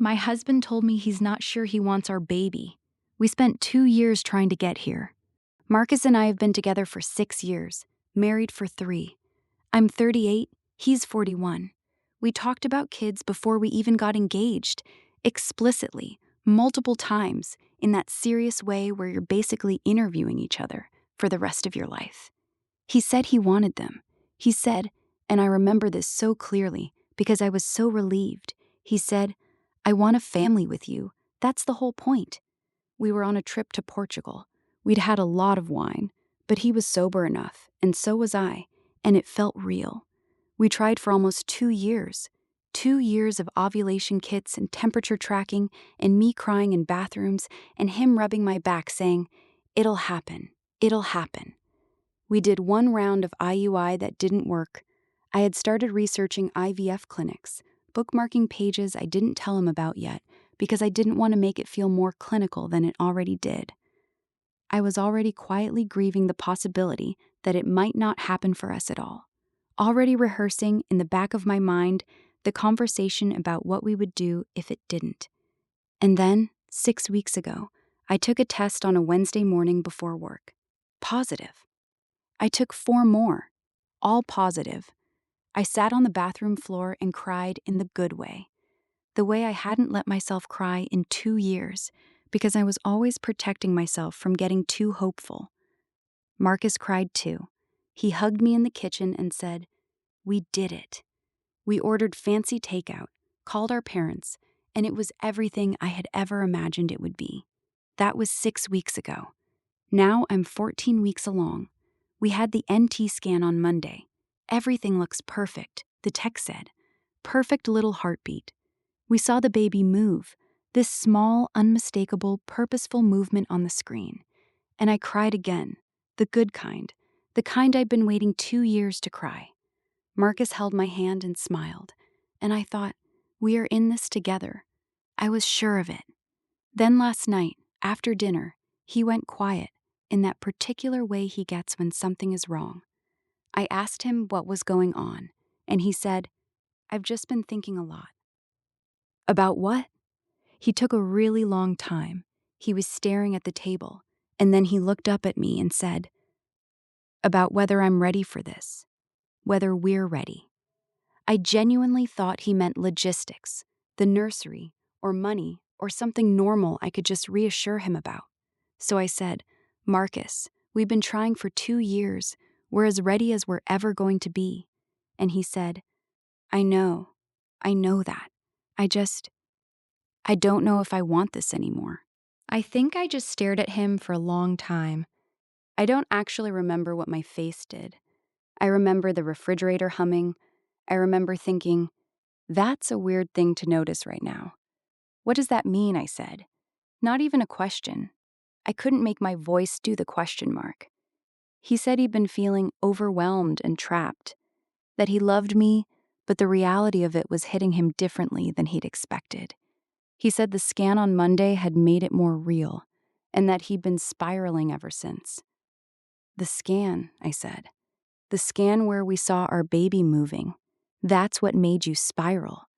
My husband told me he's not sure he wants our baby. We spent 2 years trying to get here. Marcus and I have been together for 6 years, married for 3. I'm 38, he's 41. We talked about kids before we even got engaged, explicitly, multiple times, in that serious way where you're basically interviewing each other for the rest of your life. He said he wanted them. He said, and I remember this so clearly because I was so relieved, he said, "I want a family with you. That's the whole point." We were on a trip to Portugal. We'd had a lot of wine, but he was sober enough, and so was I, and it felt real. We tried for almost 2 years. 2 years of ovulation kits and temperature tracking, and me crying in bathrooms, and him rubbing my back saying, "It'll happen. It'll happen." We did 1 round of IUI that didn't work. I had started researching IVF clinics, bookmarking pages I didn't tell him about yet because I didn't want to make it feel more clinical than it already did. I was already quietly grieving the possibility that it might not happen for us at all, already rehearsing in the back of my mind the conversation about what we would do if it didn't. And then, 6 weeks ago, I took a test on a Wednesday morning before work. Positive. I took 4 more, all positive. I sat on the bathroom floor and cried in the good way, the way I hadn't let myself cry in 2 years, because I was always protecting myself from getting too hopeful. Marcus cried too. He hugged me in the kitchen and said, "We did it." We ordered fancy takeout, called our parents, and it was everything I had ever imagined it would be. That was 6 weeks ago. Now I'm 14 weeks along. We had the NT scan on Monday. Everything looks perfect, the tech said. Perfect little heartbeat. We saw the baby move, this small, unmistakable, purposeful movement on the screen. And I cried again, the good kind, the kind I'd been waiting 2 years to cry. Marcus held my hand and smiled, and I thought, we are in this together. I was sure of it. Then last night, after dinner, he went quiet, in that particular way he gets when something is wrong. I asked him what was going on, and he said, "I've just been thinking a lot." About what? He took a really long time. He was staring at the table, and then he looked up at me and said, "About whether I'm ready for this, whether we're ready." I genuinely thought he meant logistics, the nursery, or money, or something normal I could just reassure him about. So I said, "Marcus, we've been trying for 2 years. We're as ready as we're ever going to be." And he said, I know that. I don't know if I want this anymore." I think I just stared at him for a long time. I don't actually remember what my face did. I remember the refrigerator humming. I remember thinking, that's a weird thing to notice right now. "What does that mean?" I said. Not even a question. I couldn't make my voice do the question mark. He said he'd been feeling overwhelmed and trapped, that he loved me, but the reality of it was hitting him differently than he'd expected. He said the scan on Monday had made it more real, and that he'd been spiraling ever since. "The scan," I said. "The scan where we saw our baby moving. That's what made you spiral."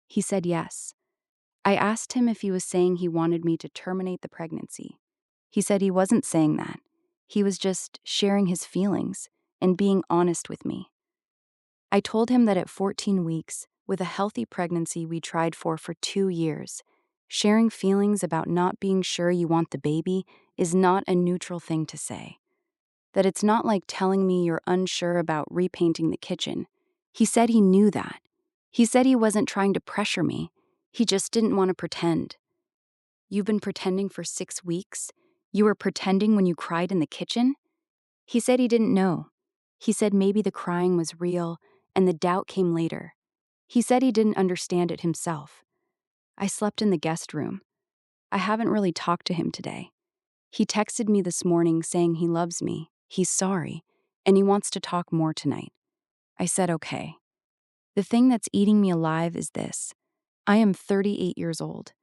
He said yes. I asked him if he was saying he wanted me to terminate the pregnancy. He said he wasn't saying that. He was just sharing his feelings and being honest with me. I told him that at 14 weeks, with a healthy pregnancy we tried for 2 years, sharing feelings about not being sure you want the baby is not a neutral thing to say. That it's not like telling me you're unsure about repainting the kitchen. He said he knew that. He said he wasn't trying to pressure me. He just didn't want to pretend. "You've been pretending for 6 weeks? You were pretending when you cried in the kitchen?" He said he didn't know. He said maybe the crying was real and the doubt came later. He said he didn't understand it himself. I slept in the guest room. I haven't really talked to him today. He texted me this morning saying he loves me, he's sorry, and he wants to talk more tonight. I said okay. The thing that's eating me alive is this. I am 38 years old.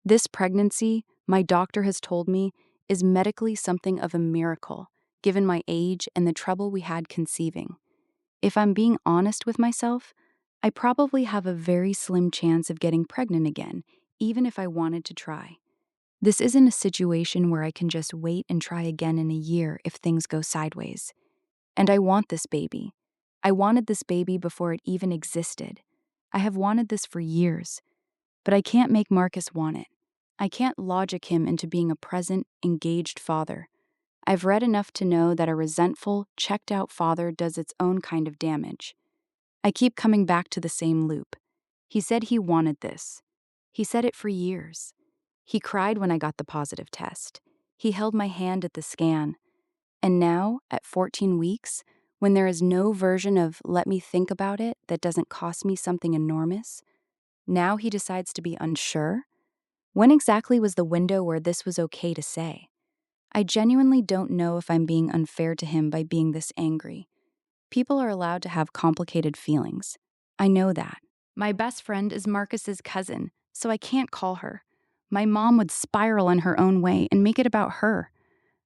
This pregnancy, my doctor has told me, is medically something of a miracle, given my age and the trouble we had conceiving. If I'm being honest with myself, I probably have a very slim chance of getting pregnant again, even if I wanted to try. This isn't a situation where I can just wait and try again in a year if things go sideways. And I want this baby. I wanted this baby before it even existed. I have wanted this for years, but I can't make Marcus want it. I can't logic him into being a present, engaged father. I've read enough to know that a resentful, checked out father does its own kind of damage. I keep coming back to the same loop. He said he wanted this. He said it for years. He cried when I got the positive test. He held my hand at the scan. And now, at 14 weeks, when there is no version of let me think about it that doesn't cost me something enormous, now he decides to be unsure? When exactly was the window where this was okay to say? I genuinely don't know if I'm being unfair to him by being this angry. People are allowed to have complicated feelings. I know that. My best friend is Marcus's cousin, so I can't call her. My mom would spiral in her own way and make it about her.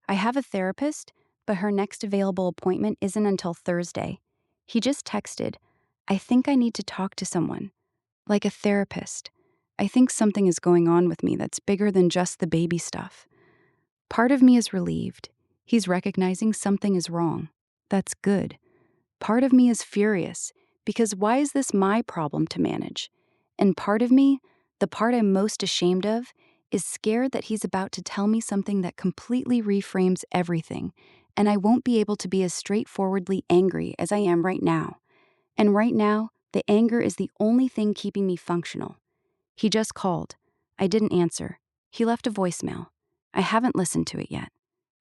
I have a therapist, but her next available appointment isn't until Thursday. He just texted, I think I need to talk to someone. Like a therapist. I think something is going on with me that's bigger than just the baby stuff. Part of me is relieved. He's recognizing something is wrong. That's good. Part of me is furious, because why is this my problem to manage? And part of me, the part I'm most ashamed of, is scared that he's about to tell me something that completely reframes everything, and I won't be able to be as straightforwardly angry as I am right now. And right now, the anger is the only thing keeping me functional. He just called. I didn't answer. He left a voicemail. I haven't listened to it yet.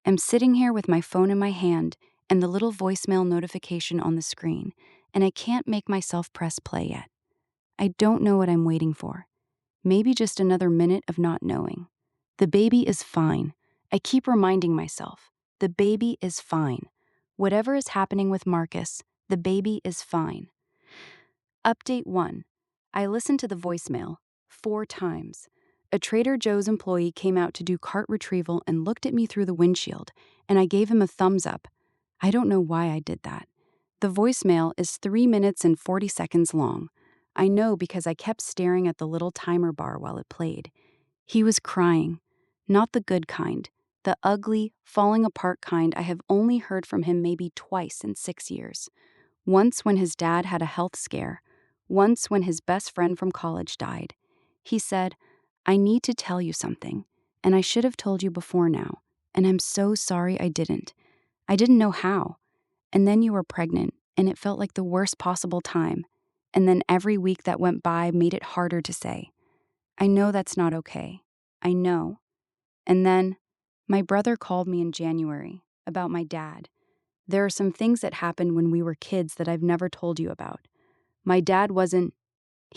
I'm sitting here with my phone in my hand and the little voicemail notification on the screen, and I can't make myself press play yet. I don't know what I'm waiting for. Maybe just another minute of not knowing. The baby is fine. I keep reminding myself, the baby is fine. Whatever is happening with Marcus, the baby is fine. Update 1. I listened to the voicemail 4 times. A Trader Joe's employee came out to do cart retrieval and looked at me through the windshield, and I gave him a thumbs up. I don't know why I did that. The voicemail is 3 minutes and 40 seconds long. I know because I kept staring at the little timer bar while it played. He was crying. Not the good kind. The ugly, falling apart kind I have only heard from him maybe twice in 6 years. Once when his dad had a health scare. Once when his best friend from college died. He said, I need to tell you something, and I should have told you before now, and I'm so sorry I didn't. I didn't know how. And then you were pregnant, and it felt like the worst possible time. And then every week that went by made it harder to say. I know that's not okay. I know. And then, my brother called me in January about my dad. There are some things that happened when we were kids that I've never told you about. My dad wasn't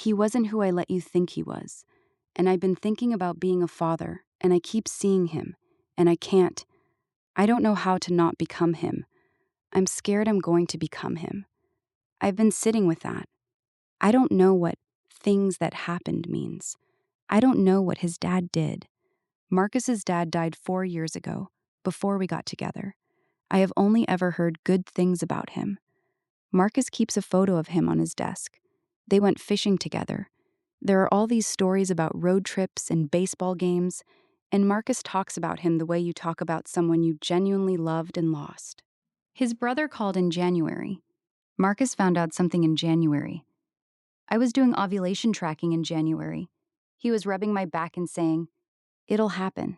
who I let you think he was. And I've been thinking about being a father, and I keep seeing him, and I can't. I don't know how to not become him. I'm scared I'm going to become him. I've been sitting with that. I don't know what things that happened means. I don't know what his dad did. Marcus's dad died 4 years ago, before we got together. I have only ever heard good things about him. Marcus keeps a photo of him on his desk. They went fishing together. There are all these stories about road trips and baseball games, and Marcus talks about him the way you talk about someone you genuinely loved and lost. His brother called in January. Marcus found out something in January. I was doing ovulation tracking in January. He was rubbing my back and saying, it'll happen.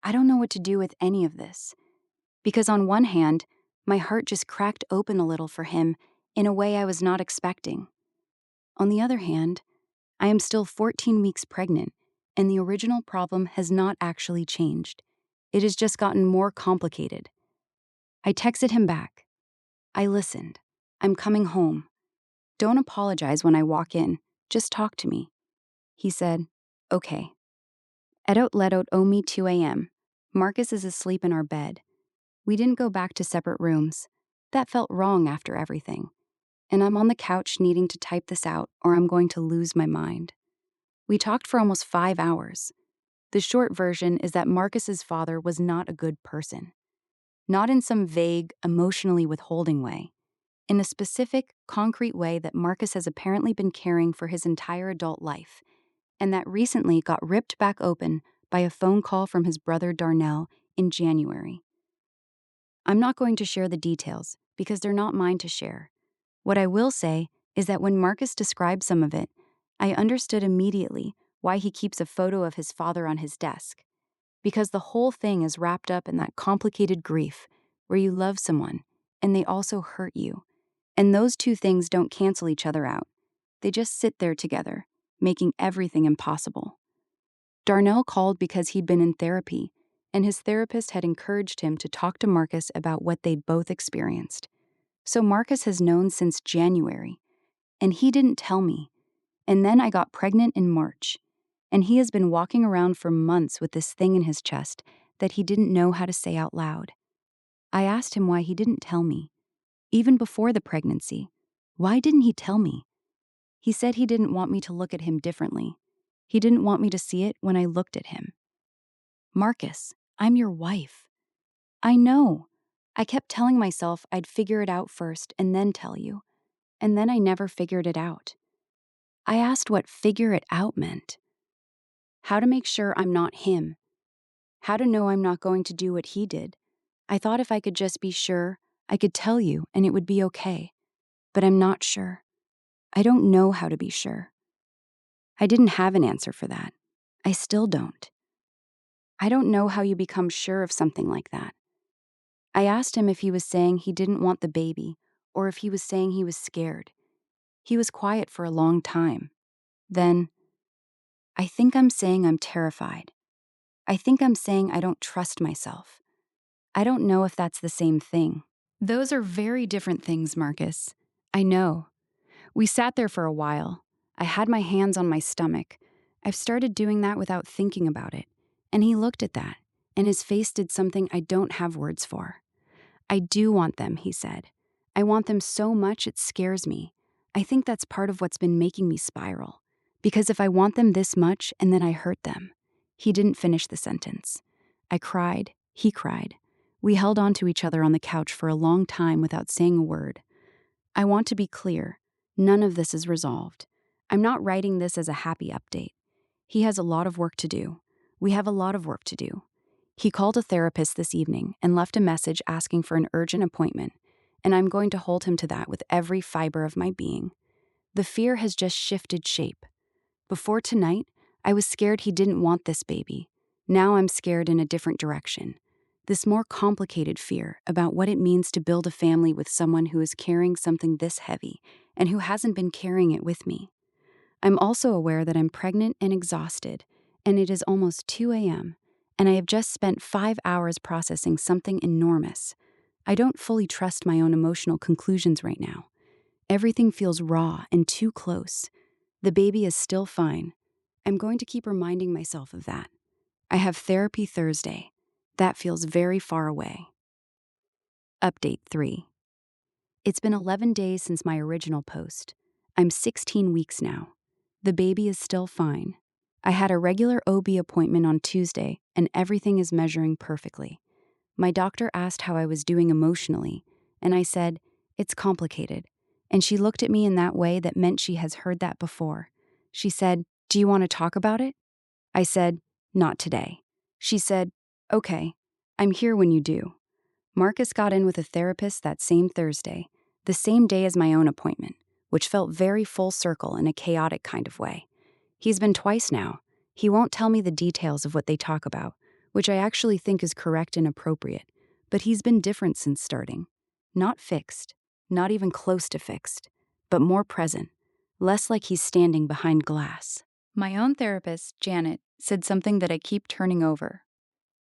I don't know what to do with any of this. Because on one hand, my heart just cracked open a little for him in a way I was not expecting. On the other hand, I am still 14 weeks pregnant, and the original problem has not actually changed. It has just gotten more complicated. I texted him back. I listened. I'm coming home. Don't apologize when I walk in. Just talk to me. He said, okay. Edot ledot omi 2 a.m. Marcus is asleep in our bed. We didn't go back to separate rooms. That felt wrong after everything. And I'm on the couch needing to type this out or I'm going to lose my mind. We talked for almost 5 hours. The short version is that Marcus's father was not a good person. Not in some vague, emotionally withholding way. In a specific, concrete way that Marcus has apparently been carrying for his entire adult life. and that recently got ripped back open by a phone call from his brother Darnell in January. I'm not going to share the details because they're not mine to share. What I will say is that when Marcus described some of it, I understood immediately why he keeps a photo of his father on his desk. Because the whole thing is wrapped up in that complicated grief where you love someone and they also hurt you. And those two things don't cancel each other out. They just sit there together, making everything impossible. Darnell called because he'd been in therapy, and his therapist had encouraged him to talk to Marcus about what they'd both experienced. So Marcus has known since January, and he didn't tell me. And then I got pregnant in March, and he has been walking around for months with this thing in his chest that he didn't know how to say out loud. I asked him why he didn't tell me. Even before the pregnancy, why didn't he tell me? He said he didn't want me to look at him differently. He didn't want me to see it when I looked at him. Marcus, I'm your wife. I know. I kept telling myself I'd figure it out first and then tell you. And then I never figured it out. I asked what figure it out meant. How to make sure I'm not him. How to know I'm not going to do what he did. I thought if I could just be sure, I could tell you and it would be okay. But I'm not sure. I don't know how to be sure. I didn't have an answer for that. I still don't. I don't know how you become sure of something like that. I asked him if he was saying he didn't want the baby or if he was saying he was scared. He was quiet for a long time. Then, I think I'm saying I'm terrified. I think I'm saying I don't trust myself. I don't know if that's the same thing. Those are very different things, Marcus. I know. We sat there for a while. I had my hands on my stomach. I've started doing that without thinking about it. And he looked at that, and his face did something I don't have words for. I do want them, he said. I want them so much it scares me. I think that's part of what's been making me spiral. Because if I want them this much and then I hurt them. He didn't finish the sentence. I cried. He cried. We held on to each other on the couch for a long time without saying a word. I want to be clear. None of this is resolved. I'm not writing this as a happy update. He has a lot of work to do. We have a lot of work to do. He called a therapist this evening and left a message asking for an urgent appointment, and I'm going to hold him to that with every fiber of my being. The fear has just shifted shape. Before tonight, I was scared he didn't want this baby. Now I'm scared in a different direction. This more complicated fear about what it means to build a family with someone who is carrying something this heavy and who hasn't been carrying it with me. I'm also aware that I'm pregnant and exhausted, and it is almost 2 a.m., and I have just spent 5 hours processing something enormous. I don't fully trust my own emotional conclusions right now. Everything feels raw and too close. The baby is still fine. I'm going to keep reminding myself of that. I have therapy Thursday. That feels very far away. Update 3. It's been 11 days since my original post. I'm 16 weeks now. The baby is still fine. I had a regular OB appointment on Tuesday, and everything is measuring perfectly. My doctor asked how I was doing emotionally, and I said, "It's complicated." And she looked at me in that way that meant she has heard that before. She said, "Do you want to talk about it?" I said, "Not today." She said, "Okay, I'm here when you do." Marcus got in with a therapist that same Thursday, the same day as my own appointment, which felt very full circle in a chaotic kind of way. He's been twice now. He won't tell me the details of what they talk about, which I actually think is correct and appropriate, but he's been different since starting. Not fixed, not even close to fixed, but more present, less like he's standing behind glass. My own therapist, Janet, said something that I keep turning over.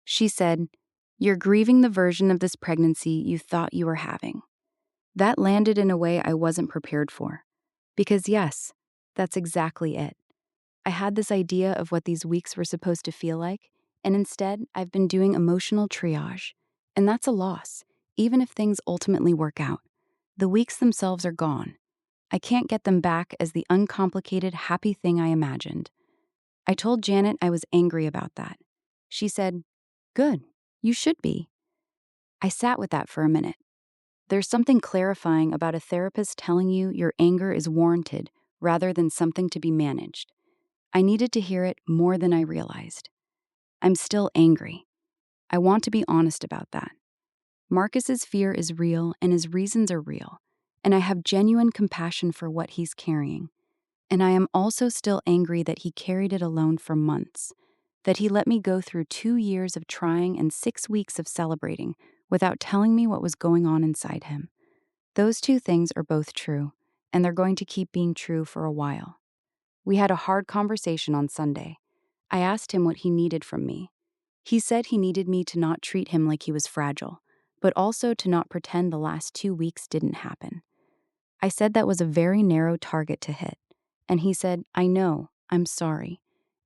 She said, "You're grieving the version of this pregnancy you thought you were having." That landed in a way I wasn't prepared for. Because yes, that's exactly it. I had this idea of what these weeks were supposed to feel like, and instead I've been doing emotional triage. And that's a loss, even if things ultimately work out. The weeks themselves are gone. I can't get them back as the uncomplicated, happy thing I imagined. I told Janet I was angry about that. She said, "Good, you should be." I sat with that for a minute. There's something clarifying about a therapist telling you your anger is warranted rather than something to be managed. I needed to hear it more than I realized. I'm still angry. I want to be honest about that. Marcus's fear is real and his reasons are real, and I have genuine compassion for what he's carrying. And I am also still angry that he carried it alone for months, that he let me go through 2 years of trying and 6 weeks of celebrating without telling me what was going on inside him. Those two things are both true, and they're going to keep being true for a while. We had a hard conversation on Sunday. I asked him what he needed from me. He said he needed me to not treat him like he was fragile, but also to not pretend the last 2 weeks didn't happen. I said that was a very narrow target to hit, and he said, I know, I'm sorry.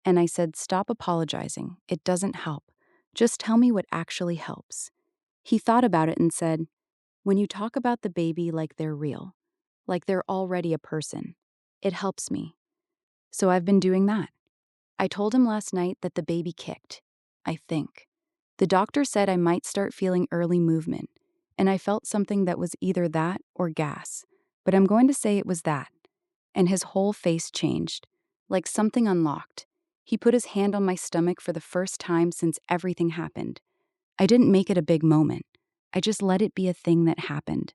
And I said, stop apologizing, it doesn't help. Just tell me what actually helps. He thought about it and said, when you talk about the baby like they're real, like they're already a person, it helps me. So I've been doing that. I told him last night that the baby kicked, I think. The doctor said I might start feeling early movement, and I felt something that was either that or gas, but I'm going to say it was that. And his whole face changed, like something unlocked. He put his hand on my stomach for the first time since everything happened. I didn't make it a big moment. I just let it be a thing that happened.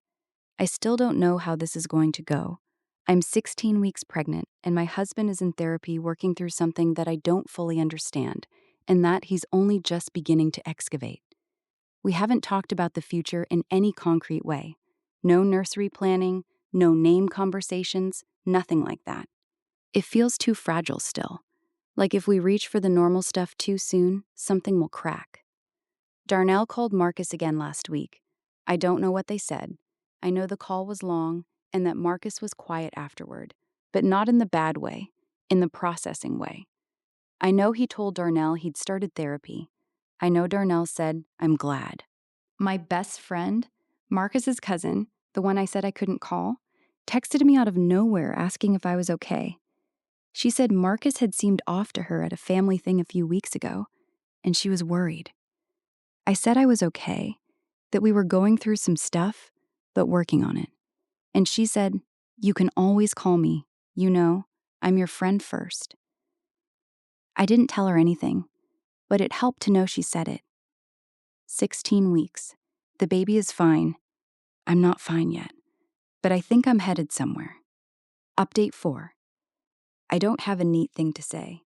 I still don't know how this is going to go. I'm 16 weeks pregnant, and my husband is in therapy working through something that I don't fully understand, and that he's only just beginning to excavate. We haven't talked about the future in any concrete way. No nursery planning, no name conversations, nothing like that. It feels too fragile still. Like if we reach for the normal stuff too soon, something will crack. Darnell called Marcus again last week. I don't know what they said. I know the call was long and that Marcus was quiet afterward, but not in the bad way, in the processing way. I know he told Darnell he'd started therapy. I know Darnell said, I'm glad. My best friend, Marcus's cousin, the one I said I couldn't call, texted me out of nowhere asking if I was okay. She said Marcus had seemed off to her at a family thing a few weeks ago, and she was worried. I said I was okay, that we were going through some stuff, but working on it. And she said, you can always call me. You know, I'm your friend first. I didn't tell her anything, but it helped to know she said it. 16 weeks. The baby is fine. I'm not fine yet, but I think I'm headed somewhere. Update 4. I don't have a neat thing to say.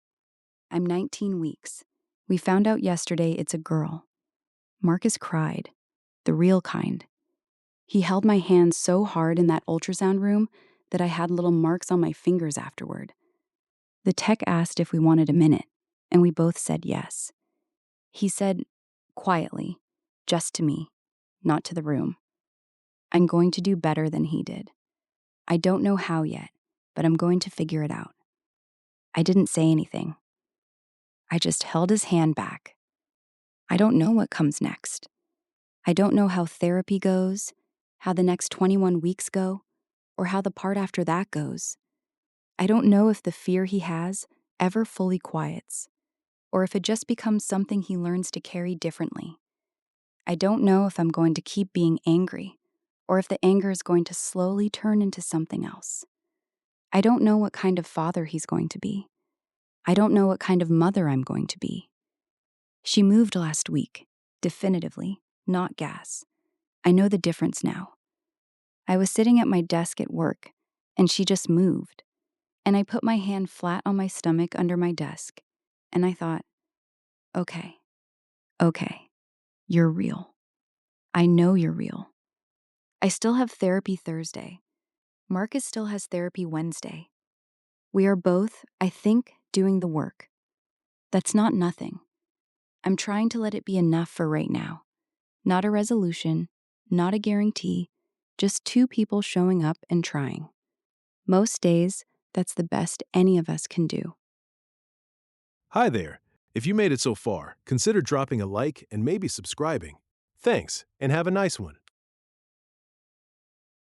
I'm 19 weeks. We found out yesterday it's a girl. Marcus cried, the real kind. He held my hand so hard in that ultrasound room that I had little marks on my fingers afterward. The tech asked if we wanted a minute, and we both said yes. He said, quietly, just to me, not to the room, I'm going to do better than he did. I don't know how yet, but I'm going to figure it out. I didn't say anything. I just held his hand back. I don't know what comes next. I don't know how therapy goes, how the next 21 weeks go, or how the part after that goes. I don't know if the fear he has ever fully quiets, or if it just becomes something he learns to carry differently. I don't know if I'm going to keep being angry, or if the anger is going to slowly turn into something else. I don't know what kind of father he's going to be. I don't know what kind of mother I'm going to be. She moved last week, definitively, not gas. I know the difference now. I was sitting at my desk at work, and she just moved. And I put my hand flat on my stomach under my desk, and I thought, okay, you're real. I know you're real. I still have therapy Thursday. Marcus still has therapy Wednesday. We are both, I think, doing the work. That's not nothing. I'm trying to let it be enough for right now. Not a resolution, not a guarantee, just two people showing up and trying. Most days, that's the best any of us can do. Hi there. If you made it so far, consider dropping a like and maybe subscribing. Thanks, and have a nice one.